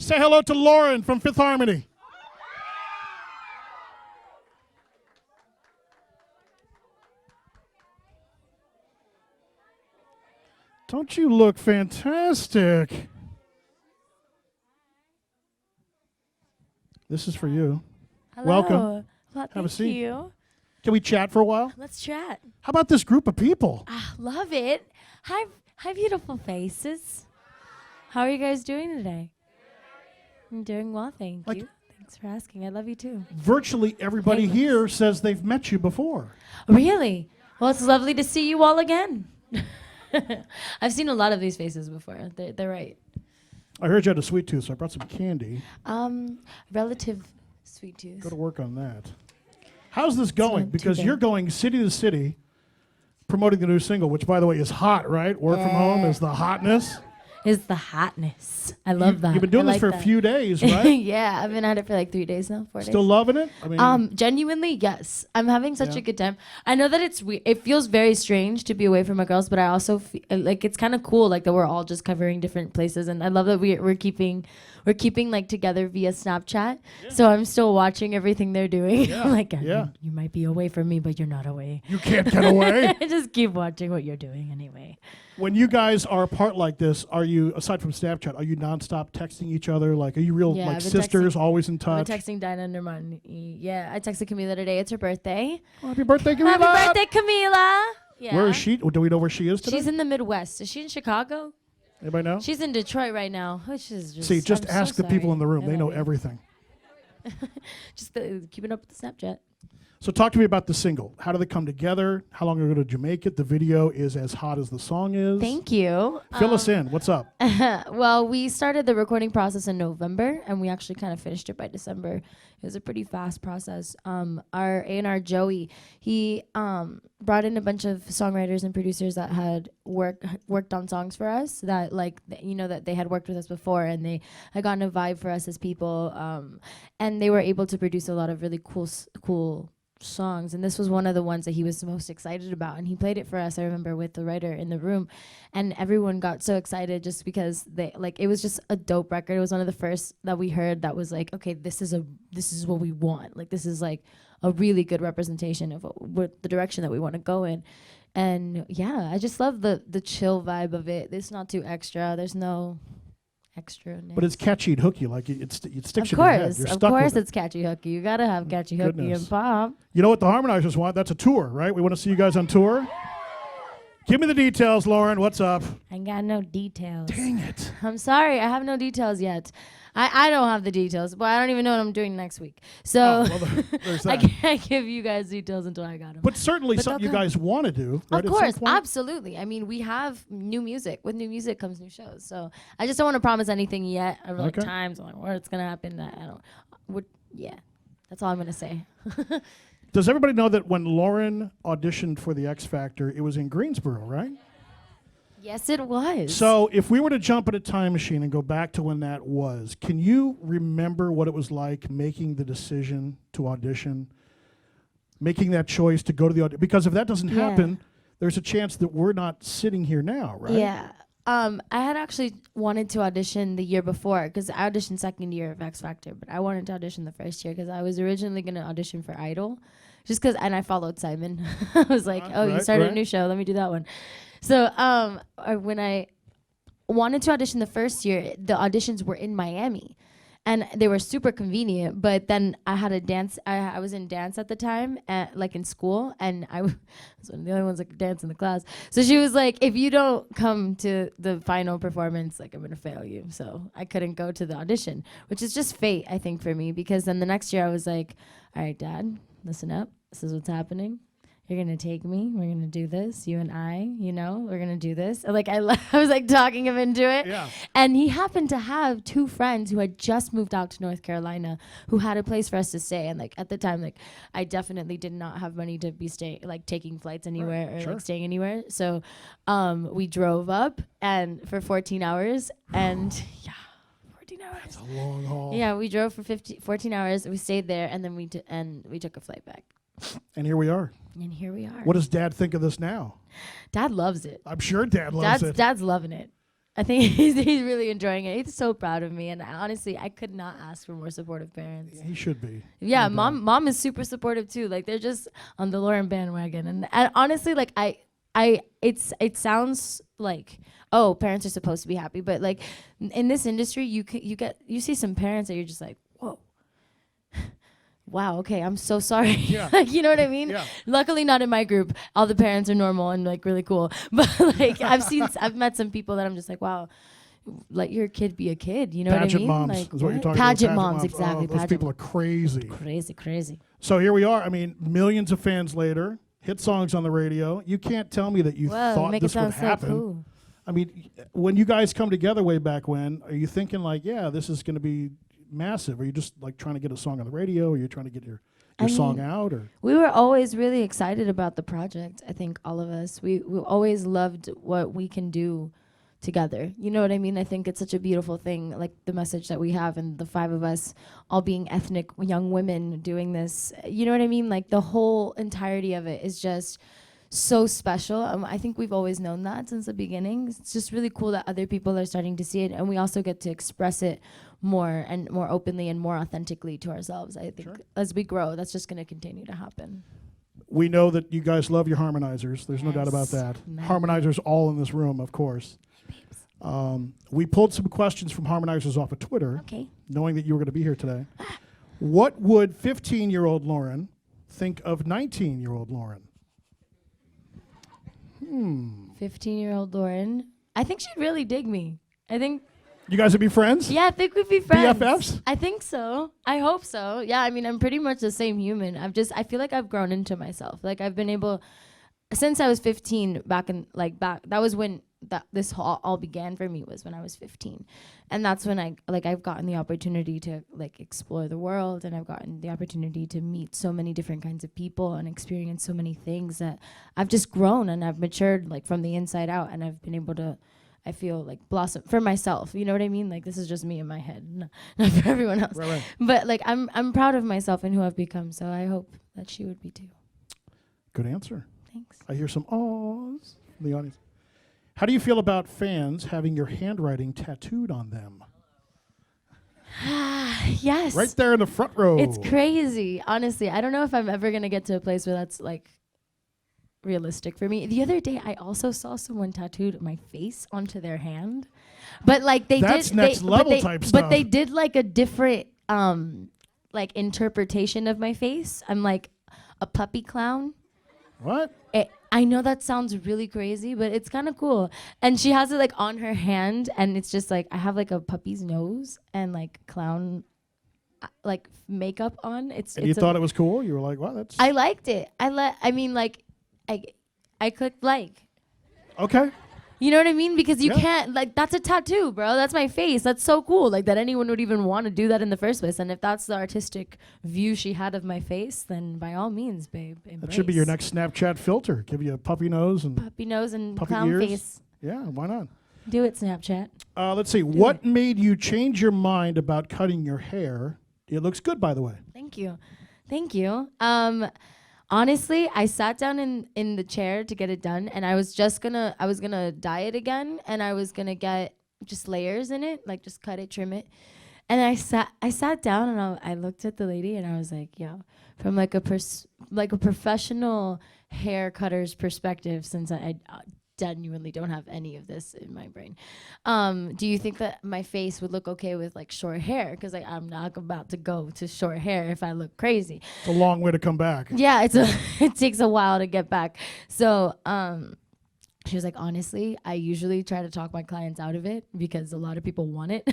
Say hello to Lauren from Fifth Harmony. Don't you look fantastic? This is for you. Hello. Welcome. Well, Have a thank seat. you. Can we chat for a while? Let's chat. How about this group of people? Love it. Hi, beautiful faces. How are you guys doing today? I'm doing well, thank you. Thanks for asking. I love you too. Virtually everybody Thanks. here says they've met you before. Really? Well, it's lovely to see you all again. I've seen a lot of these faces before. They're right. I heard you had a sweet tooth, so I brought some candy. Relative sweet tooth. Go to work on that. How's this going? not too Because bad. you're going city to city promoting the new single, which, by the way, is hot, right? Work from home is the hotness. Is the hotness. I love that. You've been doing I this like for that. a few days, right? Yeah, I've been at it for like 3 days now, 4 days. Still loving it? I mean, Genuinely, yes. I'm having such Yeah. a good time. I know that it feels very strange to be away from my girls, but I also feel like it's kind of cool, like that we're all just covering different places, and I love that we're keeping like together via Snapchat. Yeah. So I'm still watching everything they're doing. Yeah. Like, Yeah. you might be away from me, but you're not away. you can't get away. Just keep watching what you're doing anyway. When you guys are apart like this, are you, aside from Snapchat, are you nonstop texting each other? Like, are you real, Yeah, like, I've been sisters, texting- always in I've touch? been texting Dinah Nurman. Yeah, I texted Camila today. It's her birthday. Oh, happy birthday, Camila! Happy birthday, Camila! Yeah. Where is she? Do we know where she is today? She's in the Midwest. Is she in Chicago? Anybody know? She's in Detroit right now, which is just... See, just I'm so ask the people sorry. in the room. I They know love you. everything. Just keeping up with the Snapchat. So talk to me about the single. How did it come together? How long ago did you make it? The video is as hot as the song is. Thank you. Fill us in. What's up? Well, we started the recording process in November, and we actually kind of finished it by December. It was a pretty fast process. Our A&R Joey, he brought in a bunch of songwriters and producers that had worked on songs for us that that they had worked with us before, and they had gotten a vibe for us as people, and they were able to produce a lot of really cool songs, and this was one of the ones that he was the most excited about, and he played it for us. I remember with the writer in the room, and everyone got so excited just because it was just a dope record. It was one of the first that we heard that was like, okay, this is what we want. Like, this is like a really good representation of what the direction that we want to go in. And yeah, I just love the chill vibe of it. It's not too extra. There's no extra. But it's catchy and hooky. Like it sticks Of in your head. course, You're of stuck course, with it. it's catchy hooky. You gotta have catchy hooky Goodness. and pop. You know what the Harmonizers want? That's a tour, right? We want to see you guys on tour. Give me the details, Lauren. What's up? I ain't got no details. Dang it. I'm sorry, I have no details yet. I don't have the details, but I don't even know what I'm doing next week. So Oh, well, there's I that. can't give you guys details until I got them. But certainly But something you they'll come. guys want to do, right? Of at some course, point? absolutely. I mean, we have new music. With new music comes new shows. So I just don't want to promise anything yet. Or like Okay. times, or like where it's gonna happen. Yeah, that's all I'm gonna say. Does everybody know that when Lauren auditioned for the X Factor, it was in Greensboro, right? Yes, it was. So if we were to jump in a time machine and go back to when that was, can you remember what it was like making the decision to audition, making that choice to go to the audition? Because if that doesn't Yeah. happen, there's a chance that we're not sitting here now, right? Yeah. I had actually wanted to audition the year before because I auditioned second year of X Factor, but I wanted to audition the first year because I was originally going to audition for Idol, just because, and I followed Simon. I was like, oh, you Right, started right. a new show, let me do that one. So when I wanted to audition the first year, the auditions were in Miami. And they were super convenient, but then I had a dance. I was in dance at the time, like in school, and I was one of the only ones that could dance in the class. So she was like, if you don't come to the final performance, like, I'm going to fail you. So I couldn't go to the audition, which is just fate, I think, for me, because then the next year I was like, all right, Dad, listen up. This is what's happening. You're going to take me. We're going to do this. You and I, we're going to do this. Like, I was like talking him into it. Yeah. And he happened to have two friends who had just moved out to North Carolina who had a place for us to stay. And like at the time, like I definitely did not have money to be taking flights anywhere or Sure. like staying anywhere. So we drove up and for 14 hours and yeah. 14 hours. It's a long haul. Yeah, we drove for 14 hours. We stayed there and then we took a flight back. And here we are. And here we are. What does Dad think of this now? Dad loves it. I'm sure Dad loves it. Dad's loving it. I think he's really enjoying it. He's so proud of me, and honestly, I could not ask for more supportive parents. He should be. Yeah, No doubt. mom is super supportive too. Like they're just on the Lauren bandwagon, and honestly, like it sounds like, oh, parents are supposed to be happy, but like in this industry, you see some parents that you're just like, whoa. Wow, okay, I'm so sorry. Yeah. Like, you know what I mean? Yeah. Luckily not in my group. All the parents are normal and like really cool. But like I've met some people that I'm just like, wow, let your kid be a kid. You know Pageant what I mean? moms Like, is what you're talking Pageant about. moms, exactly. Oh, those pageant people are crazy. crazy. So here we are. I mean, millions of fans later, hit songs on the radio. You can't tell me that you Whoa, thought make this it would sound so happen. cool. I mean, when you guys come together way back when, are you thinking like, yeah, this is going to be massive? Are you just like trying to get a song on the radio, or you're trying to get your song out? Or We were always really excited about the project. I think all of us, we always loved what we can do together. You know what I mean? I think it's such a beautiful thing, like the message that we have, and the 5 of us all being ethnic young women doing this. You know what I mean? Like the whole entirety of it is just so special. I think we've always known that since the beginning. It's just really cool that other people are starting to see it, and we also get to express it more and more openly and more authentically to ourselves. I think Sure. as we grow, that's just going to continue to happen. we know that you guys love your harmonizers. There's no doubt about Yes, that. man. Harmonizers all in this room, of course. We pulled some questions from harmonizers off of Twitter, Okay. knowing that you were going to be here today. What would 15-year-old Lauren think of 19-year-old Lauren? 15-year-old Lauren. I think she'd really dig me. I think, You guys would be friends? yeah, I think we'd be friends. BFFs? I think so. I hope so. Yeah, I mean, I'm pretty much the same human. I feel like I've grown into myself. Like I've been able, since I was 15, that was when this all began for me, was when I was 15. And that's when I've gotten the opportunity to like explore the world, and I've gotten the opportunity to meet so many different kinds of people and experience so many things that I've just grown and I've matured like from the inside out, and I've been able to, I feel like, blossom for myself. You know what I mean? Like this is just me in my head, not for everyone else. Right. But like I'm proud of myself and who I've become. So I hope that she would be too. Good answer. Thanks. I hear some awes from the audience. How do you feel about fans having your handwriting tattooed on them? Yes. Right there in the front row. It's crazy. Honestly, I don't know if I'm ever gonna get to a place where that's like realistic for me. The other day, I also saw someone tattooed my face onto their hand, but like That's next level type But stuff. they did like a different like interpretation of my face. I'm like a puppy clown. What? I know that sounds really crazy, but it's kind of cool. And she has it like on her hand, and it's just like I have like a puppy's nose and like clown like makeup on. And you thought it was cool? You were like, wow, that's... I liked it. I mean, like I clicked like. Okay. You know what I mean? Because you Yeah. can't, like, that's a tattoo, bro. That's my face. That's so cool. Like, that anyone would even want to do that in the first place. And if that's the artistic view she had of my face, then by all means, babe, embrace. That should be your next Snapchat filter. Give you a puppy nose and... Puppy nose and puppy clown ears. face. Yeah, why not? Do it, Snapchat. Let's see. What made you change your mind about cutting your hair? It looks good, by the way. Thank you. Thank you. Honestly, I sat down in the chair to get it done, and I was gonna dye it again, and I was gonna get just layers in it, like just cut it, trim it. And I sat down and I looked at the lady and I was like, yo, from like a professional hair cutter's perspective, since I genuinely don't have any of this in my brain. Do you think that my face would look okay with like short hair? Because like I'm not about to go to short hair if I look crazy. It's a long way to come back. Yeah, it takes a while to get back. So she was like, honestly, I usually try to talk my clients out of it because a lot of people want it.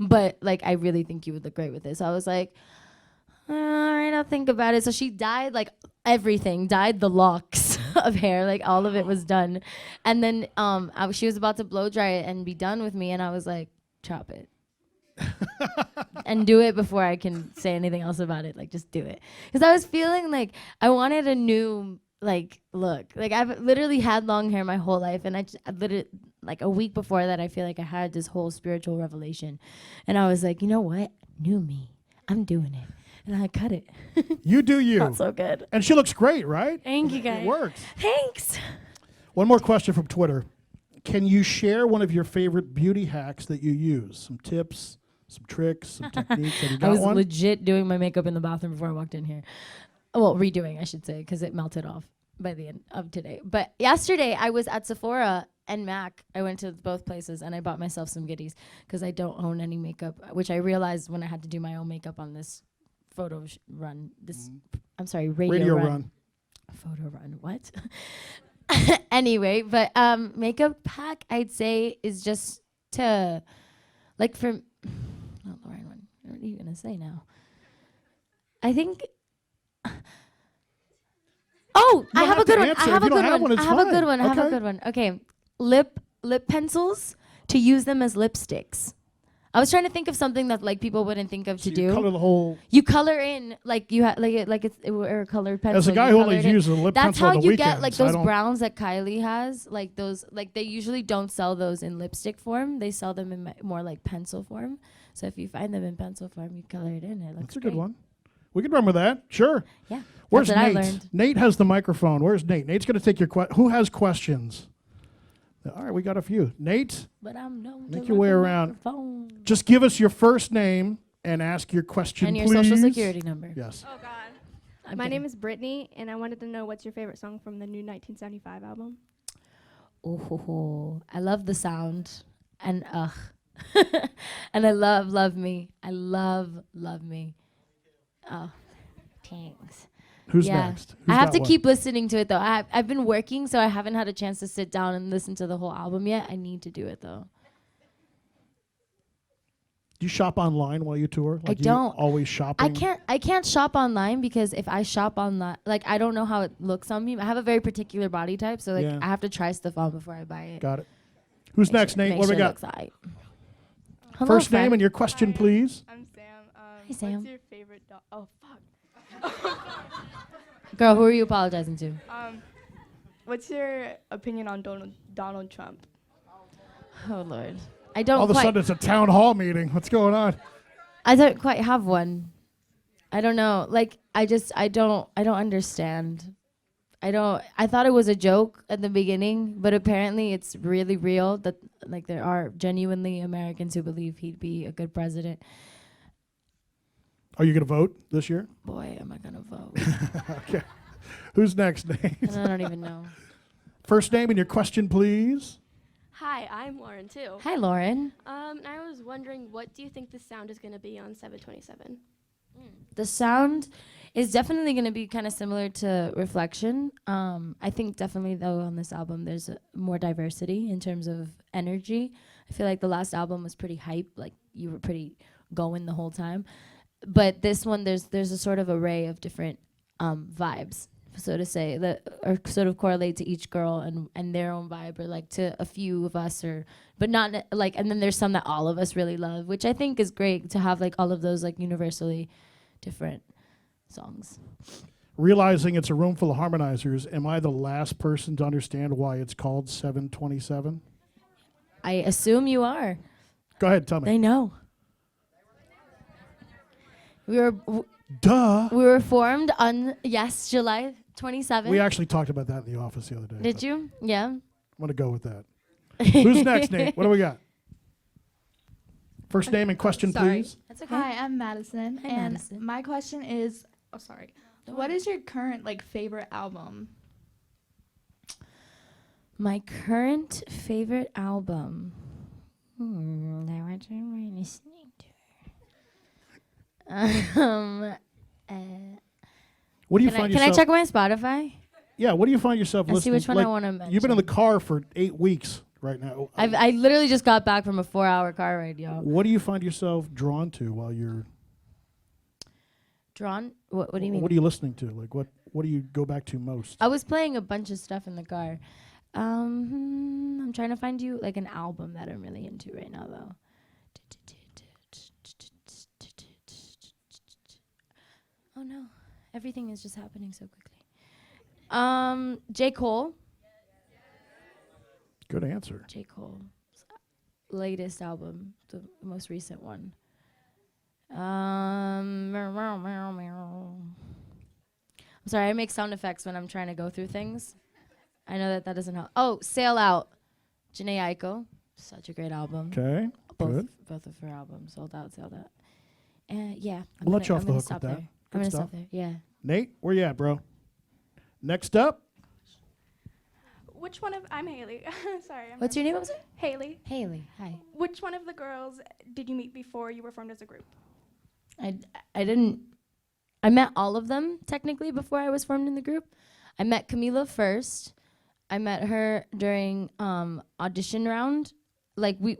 But like I really think you would look great with this. So I was like, all right, I'll think about it. So she dyed like everything, dyed the locks of hair, like all of it was done. And then she was about to blow dry it and be done with me, and I was like, chop it. And do it before I can say anything else about it. Like just do it. Because I was feeling like I wanted a new like look. Like I've literally had long hair my whole life, and I literally like a week before that I feel like I had this whole spiritual revelation. And I was like, you know what? New me. I'm doing it. And I cut it. You do you. Not so good. And she looks great, right? Thank you, guys. It works. Thanks. One more question from Twitter. Can you share one of your favorite beauty hacks that you use? Some tips, some tricks, some techniques. Have you I got was one? legit doing my makeup in the bathroom before I walked in here. Well, redoing, I should say, because it melted off by the end of today. But yesterday, I was at Sephora and MAC. I went to both places, and I bought myself some goodies because I don't own any makeup, which I realized when I had to do my own makeup on this photo run. I'm sorry, radio run. Photo run, what? Anyway, but makeup pack, I'd say, is just to, like, for, oh, Lauren, what are you going to say now? I think, oh, I have a good one. I have a good one. I have a good one. I have a good one. Okay, lip pencils, to use them as lipsticks. I was trying to think of something that like people wouldn't think of to do. Color the whole. You color in like you have like it's or a colored pencil. As a guy who only uses a lip That's pencil how on the you weekends, get like those browns that Kylie has. Like those, like they usually don't sell those in lipstick form. They sell them in more like pencil form. So if you find them in pencil form, you color it in. It looks That's a good one. We can run with that. Sure. Yeah. Where's that's what Nate? I learned. Nate has the microphone. Where's Nate? Nate's going to take your question. Who has questions? All right, we got a few. Nate, But I'm known make to your way rock a around. microphone. Just give us your first name and ask your question, And your please. social security number. Yes. Oh God. I'm My kidding. name is Brittany, and I wanted to know what's your favorite song from the new 1975 album. Oh, I love the sound, and and I love me. I love me. Oh, thanks. Who's Yeah. next? I Who's have got to one? keep listening to it though. I've been working, so I haven't had a chance to sit down and listen to the whole album yet. I need to do it though. Do you shop online while you tour? Like don't. You always shopping? I can't shop online because if I shop online, like I don't know how it looks on me. I have a very particular body type, so like Yeah. I have to try stuff on before I buy it. Got it. Who's next, Nate? Make What do we sure it got? looks aight. Hello, First name friend. and your question, Hi, please. I'm Sam. Hey, Sam. What's your favorite dog? Oh fuck. Girl, who are you apologizing to? What's your opinion on Donald Trump? Oh Lord, I don't All of a quite. sudden, it's a town hall meeting. What's going on? I don't quite have one. I don't know. Like I don't understand. I thought it was a joke at the beginning, but apparently it's really real that like there are genuinely Americans who believe he'd be a good president. Are you going to vote this year? Boy, am I gonna vote. Okay. Who's next, Nate? And I don't even know. First name and your question, please. Hi, I'm Lauren too. Hi, Lauren. I was wondering, what do you think the sound is going to be on 727? The sound is definitely going to be kind of similar to Reflection. I think definitely though on this album there's more diversity in terms of energy. I feel like the last album was pretty hype, like you were pretty going the whole time. But this one there's a sort of array of different vibes, so to say, that are sort of correlate to each girl and their own vibe, or like to a few of us, or but not like, and then there's some that all of us really love, which I think is great to have like all of those like universally different songs. Realizing it's a room full of harmonizers, am I the last person to understand why it's called 727? I assume you are. Go ahead, tell me. They know. We were formed on July 27th. We actually talked about that in the office the other day. Did you? Yeah. I'm going to go with that. Who's next, Nate? What do we got? First name and question, Sorry. please. That's okay. Hi, I'm Madison, Hi, and Madison. my question is, what is your current like favorite album? My current favorite album. What am I listening to? What do you Can find I yourself? check my Spotify? Yeah, what do you find yourself I see listening? which one like, I want to mention. You've been in the car for 8 weeks right now. I literally just got back from a 4-hour car ride, y'all. What do you find yourself drawn to while you're? Drawn? What do you mean? What are you listening to? Like what do you go back to most? I was playing a bunch of stuff in the car. I'm trying to find you like an album that I'm really into right now, though. Oh no, everything is just happening so quickly. J. Cole. Good answer. J. Cole's latest album, the most recent one. I'm sorry, I make sound effects when I'm trying to go through things. I know that doesn't help. Oh, Sail Out Janae Aiko, such a great album. Okay. Good. Both of her albums sold out. And yeah, We'll let you off the gonna hook stop with that. there. Good I'm gonna stuff. stop there. Yeah. Nate, where you at, bro? Next up. Which one of I'm Haley. Sorry. What's your name? What was it? Haley. Haley. Hi. Which one of the girls did you meet before you were formed as a group? I didn't. I met all of them technically before I was formed in the group. I met Camila first. I met her during audition round. Like we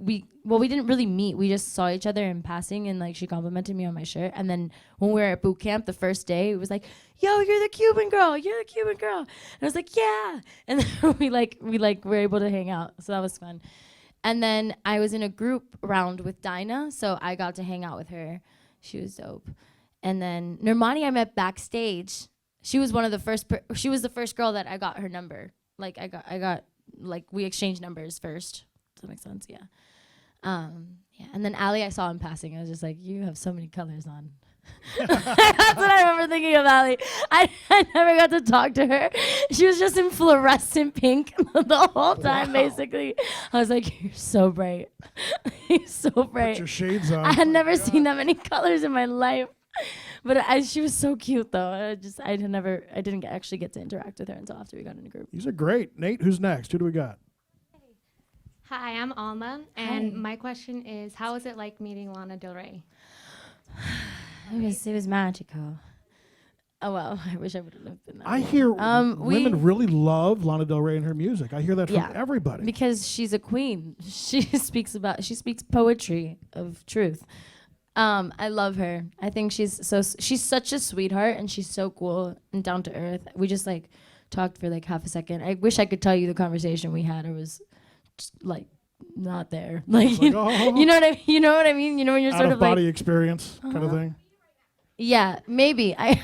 didn't really meet. We just saw each other in passing, and like she complimented me on my shirt. And then when we were at boot camp the first day, it was like, "Yo, you're the Cuban girl. You're the Cuban girl." And I was like, "Yeah." And then we were able to hang out, so that was fun. And then I was in a group round with Dinah, so I got to hang out with her. She was dope. And then Nirmani I met backstage. She was one of the first. She was the first girl that I got her number. Like I got like we exchanged numbers first. Does that make sense? Yeah. Yeah. And then Allie I saw in passing. I was just like, you have so many colors on. That's what I remember thinking of Allie. I never got to talk to her. She was just in fluorescent pink the whole time, basically. I was like, you're so bright. You're so bright. Put your shades on. I had never seen that many colors in my life. But she was so cute, though. I didn't actually get to interact with her until after we got in a group. These are great. Nate, who's next? Who do we got? Hi, I'm Alma, and Hi. my question is, how was it like meeting Lana Del Rey? It was magical. Oh well, I wish I would have lived in that. I hear we- women really love Lana Del Rey and her music. I hear that from Yeah, everybody. because she's a queen. She speaks poetry of truth. I love her. I think she's such a sweetheart, and she's so cool and down to earth. We just like talked for like half a second. I wish I could tell you the conversation we had. It was just, like not there. Like, Like, oh. you know what I mean? You know what I mean? You know when you're Out sort of of body like, experience kind of thing. yeah, maybe. I'm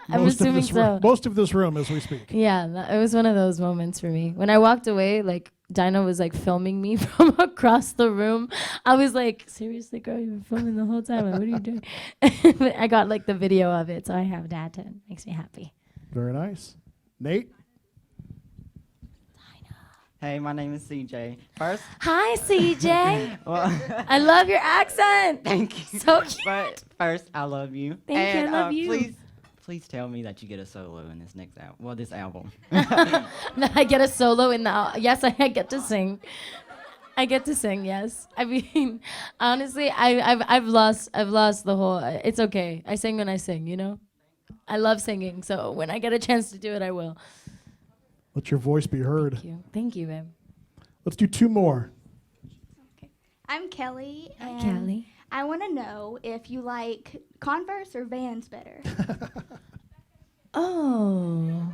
Most of assuming this so. most of this room as we speak. Yeah, it was one of those moments for me. When I walked away, like Dinah was like filming me from across the room. I was like, seriously, girl, you've been filming the whole time. Like, what are you doing? But I got like the video of it, so I have that, and it makes me happy. Very nice. Nate? Hey, my name is CJ. First, Hi, CJ. well, I love your accent. thank you. So cute. But first, I love you. Thank you, I And, love you. Please tell me that you get a solo in this next album. Well, this album. That I get a solo in the. Yes, I get to sing. I get to sing. Yes. I mean, honestly, I've lost the whole. It's okay. I sing when I sing. You know, I love singing. So when I get a chance to do it, I will. Let your voice be heard. Thank you, babe. Let's do two more. I'm Kelly, Hi, and Kelly. I want to know if you like Converse or Vans better. Oh.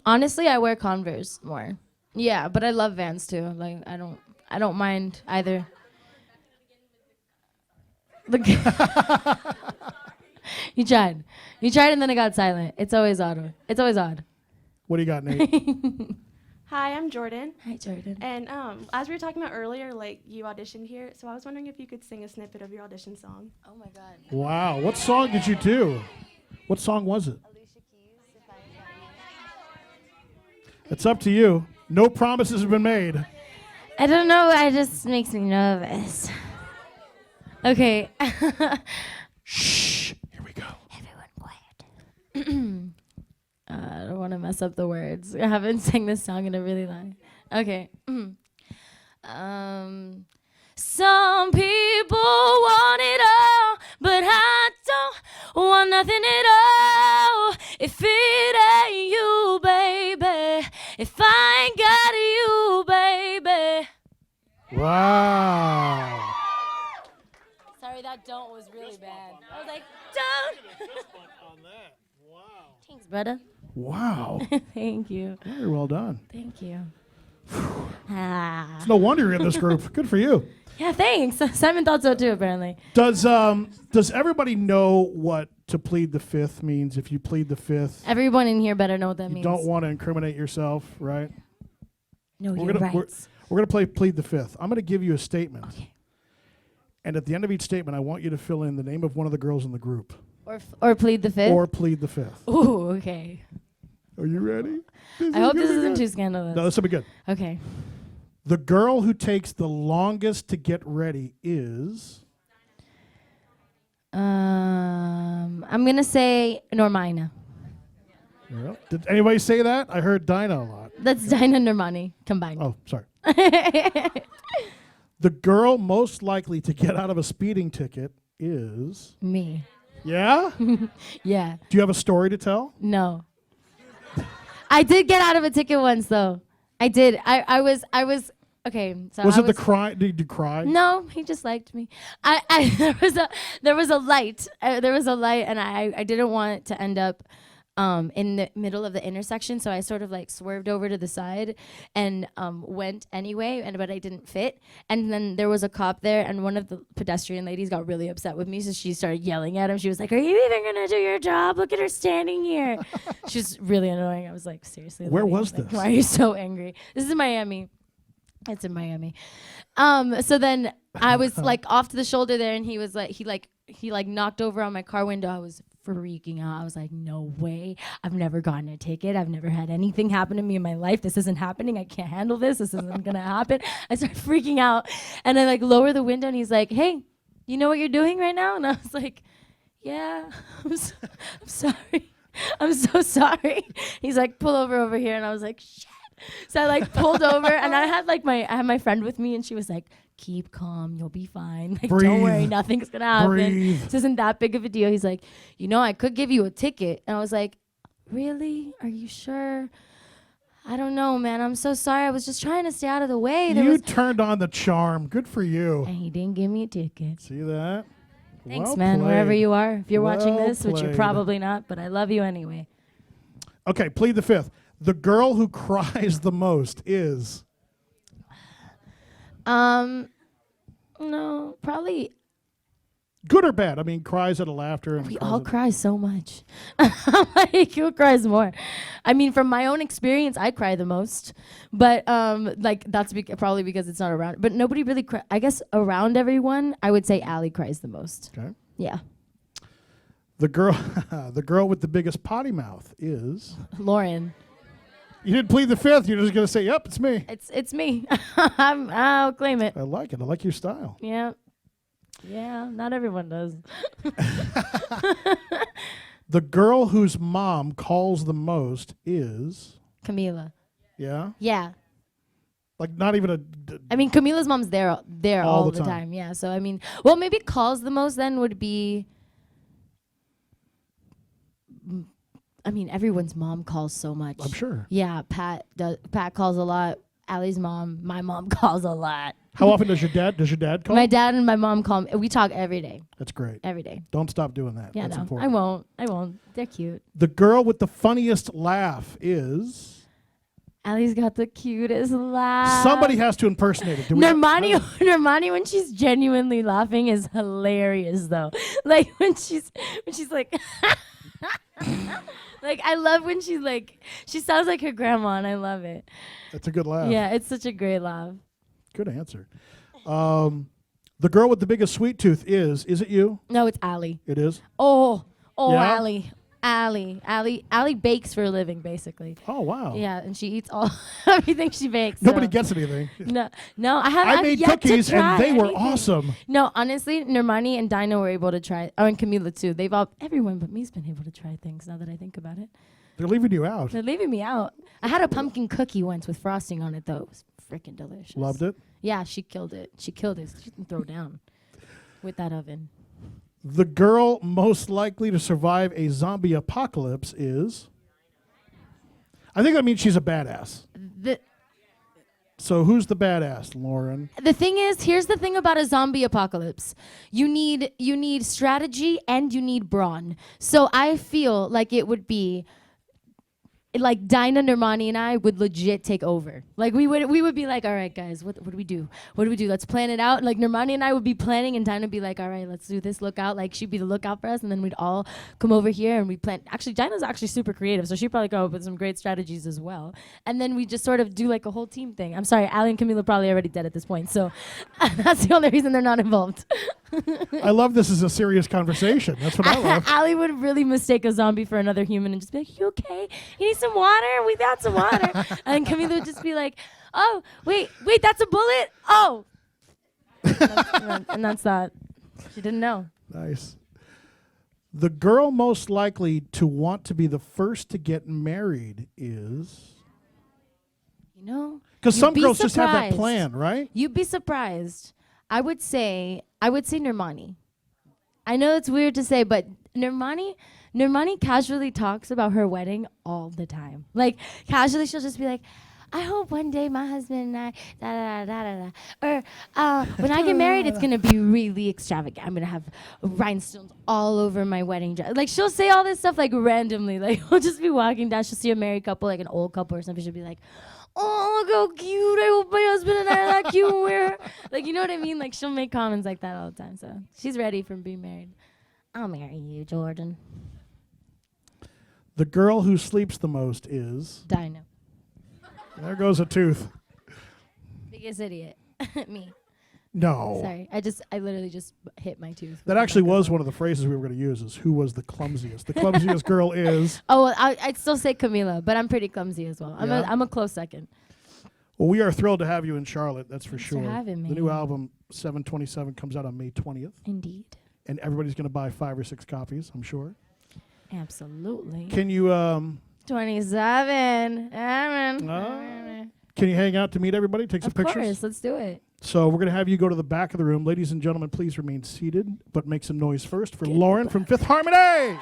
Honestly, I wear Converse more. Yeah, but I love Vans too. Like I don't mind either. You tried, and then it got silent. It's always odd. It's always odd. What do you got, Nate? Hi, I'm Jordan. Hi, Jordan. And as we were talking about earlier, like you auditioned here, so I was wondering if you could sing a snippet of your audition song. Oh my God. Wow. What song did you do? What song was it? It's up to you. No promises have been made. I don't know. It just makes me nervous. Okay. Shh. Here we go. Everyone quiet. I don't want to mess up the words. I haven't sang this song in a really long. Okay. Some people want it all, but I don't want nothing at all. If it ain't you, baby. If I ain't got you, baby. Wow. Sorry, that don't was really bad. I was like, don't. Thanks, brother. Wow. Thank you. Very well done. Thank you. It's no wonder you're in this group. Good for you. Yeah, thanks. Simon thought so too, apparently. Does everybody know what to plead the fifth means? If you plead the fifth, Everyone in here better know what that you means. don't want to incriminate yourself, right? know We're your gonna- rights. We're going to play plead the fifth. I'm going to give you a statement. Okay. And at the end of each statement, I want you to fill in the name of one of the girls in the group Or plead the fifth. or plead the fifth. Ooh, okay. Are you ready? I hope this gonna be isn't good. too scandalous. No, this will be good. Okay. The girl who takes the longest to get ready is. I'm gonna say Normina. Well, did anybody say that? I heard Dinah a lot. That's Dinah and Normani combined. Oh, sorry. The girl most likely to get out of a speeding ticket is. Me. Yeah? Yeah. Do you have a story to tell? No. I did get out of a ticket once though. I did. I was okay. So Was I it the cry? Did you cry? No, he just liked me. There was a light. There was a light, and I didn't want it to end up in the middle of the intersection, so I sort of like swerved over to the side and went anyway, but I didn't fit. And then there was a cop there, and one of the pedestrian ladies got really upset with me, so she started yelling at him. She was like, "Are you even gonna do your job? Look at her standing here." She was really annoying. I was like, seriously. Where lady, was like, this? Why are you so angry? This is in Miami. It's in Miami. So then I was like off to the shoulder there, and he was like, he knocked over on my car window. I was freaking out. I was like, no way. I've never gotten a ticket. I've never had anything happen to me in my life. This isn't happening. I can't handle this. This isn't gonna happen. I started freaking out, and I like lower the window, and he's like, hey, you know what you're doing right now? And I was like, yeah, I'm sorry. I'm so sorry. He's like, pull over here, and I was like, shit. So I like pulled over, and I had my friend with me, and she was like, keep calm, you'll be fine. Like, don't worry, Breathe. nothing's gonna happen. Breathe. This isn't that big of a deal. He's like, I could give you a ticket. And I was like, really? Are you sure? I don't know, man. I'm so sorry. I was just trying to stay out of the way. You turned on the charm. Good for you. And he didn't give me a ticket. See that? Thanks, Well man, wherever played. you are. If you're watching Well this, which you're played. probably not, but I love you anyway. Okay, plead the fifth. The girl who cries the most is. No, probably Good or bad? I mean, cries at a laughter. And we cries all at- cry so much. I'm like, who cries more? I mean, from my own experience, I cry the most. But like that's probably because it's not around. But nobody really cries. I guess around everyone, I would say Allie cries the most. Okay. Yeah, The girl, the girl with the biggest potty mouth is. Lauren, You didn't plead the fifth. You're just gonna say, "Yep, it's me." it's me. I'll claim it. I like it. I like your style. Yeah, yeah. Not everyone does. The girl whose mom calls the most is. Camila. Yeah. Yeah. Like not even a. I mean, Camila's mom's there all All the the time. time. Yeah. So I mean, well, maybe calls the most then would be. I mean, everyone's mom calls so much. I'm sure. Yeah, Pat calls a lot. Allie's mom, my mom calls a lot. How often does your dad call? My dad and my mom call me. We talk every day. That's great. Every day. Don't stop doing that. Yeah, That's no, important. I won't. They're cute. The girl with the funniest laugh is. Allie's got the cutest laugh. Somebody has to impersonate it. Do we Normani, when she's genuinely laughing, is hilarious though. Like when she's like, like I love when she's like, she sounds like her grandma, and I love it. That's a good laugh. Yeah, it's such a great laugh. Good answer. The girl with the biggest sweet tooth is it you? No, it's Allie. It is? Oh, Yeah? Allie bakes for a living, basically. Oh, wow. Yeah, and she eats everything she bakes. Nobody so. gets anything. No, I I've made yet to cookies and try they were anything. awesome. No, honestly, Normani and Dinah were able to try. Oh, and Camila too. Everyone but me's been able to try things. Now that I think about it, They're leaving you out. they're leaving me out. I had a pumpkin cookie once with frosting on it though. It was freaking delicious. Loved it. Yeah, she killed it. She didn't throw down with that oven. The girl most likely to survive a zombie apocalypse is. I think that means she's a badass. So who's the badass, Lauren? The thing is, here's the thing about a zombie apocalypse. You need strategy and you need brawn. So I feel like it would be like Dinah, Normani, and I would legit take over. Like we would be like, all right, guys, what do we do? What do we do? Let's plan it out. Like Normani and I would be planning, and Dinah would be like, all right, let's do this. Look out. Like she'd be the lookout for us, and then we'd all come over here and we plan. Actually, Dinah's actually super creative, so she'd probably come up with some great strategies as well. And then we just sort of do like a whole team thing. I'm sorry, Allie and Camila probably already dead at this point, so that's the only reason they're not involved. I love this as a serious conversation. That's what I love. Allie would really mistake a zombie for another human and just be like, "You okay? You need some water? We got some water." And Camila would just be like, "Oh, wait, that's a bullet? Oh." and that's that. She didn't know. Nice. The girl most likely to want to be the first to get married is... You know? Because You'd some be girls just have that surprised. plan, right? You'd be surprised. I would say Nirmani. I know it's weird to say, but Nirmani casually talks about her wedding all the time. Like casually, she'll just be like, "I hope one day my husband and I da da da da da," or when I get married, it's gonna be really extravagant. I'm gonna have rhinestones all over my wedding dress. Like she'll say all this stuff like randomly. Like we'll just be walking down, she'll see a married couple, like an old couple or something. She'll be like, "Oh, look how cute! I hope my husband and I are that cute." We're like, you know what I mean? Like she'll make comments like that all the time. So she's ready for being married. I'll marry you, Jordan. The girl who sleeps the most is... Dino. There goes a tooth. Biggest idiot. Me. No. Sorry. I literally just hit my tooth. That actually was one of the phrases we were going to use is who was the clumsiest. The clumsiest girl is... Oh, well, I'd still say Camila, but I'm pretty clumsy as well. Yeah? I'm a close second. Well, we are thrilled to have you in Charlotte, that's for Thanks sure. for having me. The new album, 727, comes out on May 20th. Indeed. And everybody's going to buy 5 or 6 copies, I'm sure. Absolutely. Can you 27. can you hang out to meet everybody, take some Of pictures? course. Let's do it. So we're going to have you go to the back of the room. Ladies and gentlemen, please remain seated, but make some noise first for Lauren from Fifth Harmony.